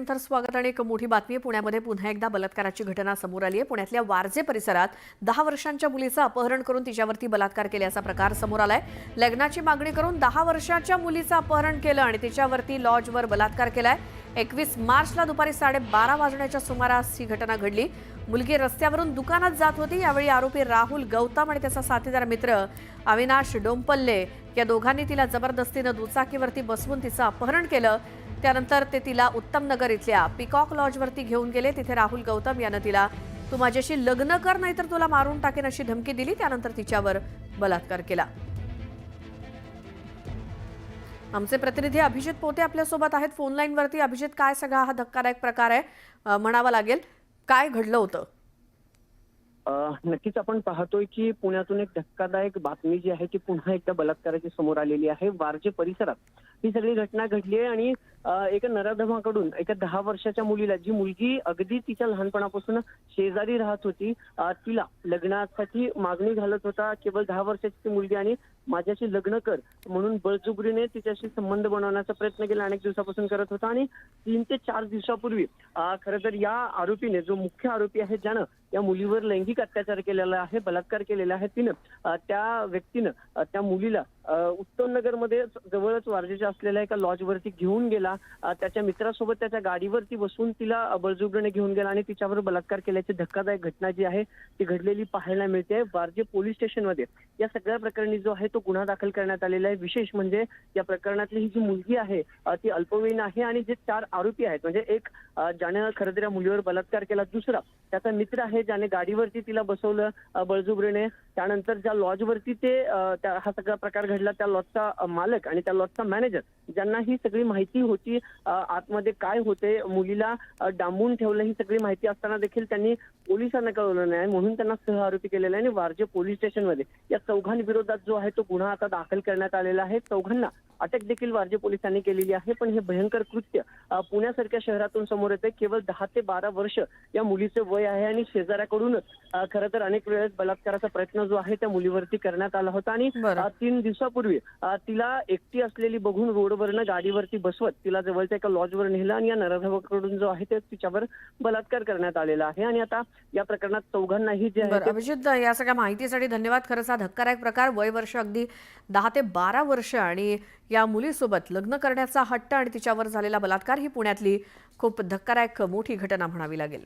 ब्रेकनंतर स्वागत आणि एक मोठी बातमी पुण्यामध्ये पुन्हा एकदा बलात्काराची घटना समोर आली आहे। पुण्यातल्या वारजे परिसरात 10 वर्षांच्या मुलीचं अपहरण करून तिच्यावरती बलात्कार केल्याचा प्रकार समोर आलाय। लग्नाची मागणी करून 10 वर्षांच्या मुलीचं अपहरण केलं आणि तिच्यावरती लॉजवर बलात्कार केलाय। 21 मार्चला दुपारी 12:30 वाजण्याच्या सुमारास ही घटना घडली। मुलगी रस्त्यावरून दुकानात जात होती। यावेळी आरोपी राहुल गौतम आणि त्याचा साथीदार मित्र अविनाश डोंपल्ले या दोघांनी तिला जबरदस्तीने दुचाकीवरती बसवून तिचं अपहरण केलं। त्यानंतर ते तिला उत्तम नगर इथल्या पिकॉक लॉजवरती घेऊन गेले। तिथे राहुल गौतम याने तिला तू माझ्याशी लग्न कर नाहीतर तुला मारून टाकेन अशी धमकी दिली। त्यानंतर तिच्यावर बलात्कार केला। आमचे प्रतिनिधी अभिजित पोते आपल्या सोबत आहेत फोन लाईन वरती। अभिजित, काय सगळा हा धक्कादायक प्रकार आहे म्हणावा लागेल, काय घडलं होतं? नक्कीच आपण पाहतोय की पुण्यातून एक धक्कादायक बातमी जी आहे ती पुन्हा एकदा बलात्काराची समोर आलेली आहे। वारजे परिसरात ही सगळी घटना घडली आहे आणि एका नराधमाकडून एका 10 वर्षाच्या मुलीला, जी मुलगी अगदी तिच्या लहानपणापासून शेजारी राहत होती, तिला लग्नासाठी मागणी घालत होता। केवळ 10 वर्षाची ती मुलगी आणि माझ्याशी लग्न कर म्हणून बळजबरीने तिच्याशी संबंध बनवण्याचा प्रयत्न केला, अनेक दिवसापासून करत होता। आणि 3 ते 4 दिवसापूर्वी खरं तर या आरोपीने, जो मुख्य आरोपी आहे ज्यानं या मुलीवर लैंगिक अत्याचार केलेला आहे, बलात्कार केलेला आहे, त्या व्यक्तीनं त्या मुलीला उत्तम नगरमध्ये जवळच वारजेच्या असलेल्या एका लॉजवरती घेऊन गेला। त्याच्या मित्रासोबत त्याच्या गाडीवरती बसून तिला बळजबरीने घेऊन गेला आणि तिच्यावर बलात्कार केल्याची धक्कादायक घटना जी आहे ती घडलेली पाहायला मिळते। वारजे पोलीस स्टेशनमध्ये या सगळ्या प्रकरणी जो आहे तो गुन्हा दाखल करण्यात आलेला आहे। विशेष म्हणजे या प्रकरणातली ही जी मुलगी आहे ती अल्पवयीन आहे आणि जे 4 आरोपी आहेत, म्हणजे एक ज्याने खरं तर या मुलीवर बलात्कार केला, दुसरा त्याचा मित्र आहे ज्याने गाडीवरती तिला बसवलं बळजबरीने, त्यानंतर ज्या लॉजवरती हा सगळा प्रकार घडला त्या लॉजचा मालक आणि त्या लॉजचा मॅनेजर, ज्यांना ही सगळी माहिती होती आतमध्ये काय होते, मुलीला डांबून ठेवलं ही सगळी माहिती असताना देखील त्यांनी पोलिसांना कळवलं नाही, म्हणून त्यांना सहआरोपी केलेला आहे। आणि वारजे पोलीस स्टेशनमध्ये या चौघांविरोधात जो आहे तो गुन्हा आता दाखल करण्यात आलेला आहे। चौघांना अटक देखील वारजे पोलिसांनी केलेली आहे। पण हे भयंकर कृत्य पुण्यासारख्या शहरातून समोर येते। केवळ 10 ते 12 वर्ष या मुलीचे वय आहे आणि शेजाऱ्याकडूनच खरं तर अनेक वेळेस बलात्काराचा प्रयत्न जो आहे त्या मुलीवरती करण्यात आला होता। आणि 3 दिवसापूर्वी तिला एकटी असलेली बघून रोडवरनं गाडीवरती बसवत तिला जवळच्या एका लॉजवर नेलं आणि या नराधमाकडून जो आहे ते तिच्यावर बलात्कार करण्यात आलेला आहे। आणि आता या प्रकरणात चौघांनाही जे आहे अभिजित, या सगळ्या माहितीसाठी धन्यवाद। खरंच हा धक्कादायक प्रकार, वय वर्ष अगदी 10 ते 12 वर्ष आणि या मुलीसोबत लग्न करण्याचा हट्ट आणि तिच्यावर झालेला बलात्कार ही पुण्यातली खूप धक्कादायक मोठी घटना म्हणावी लागेल।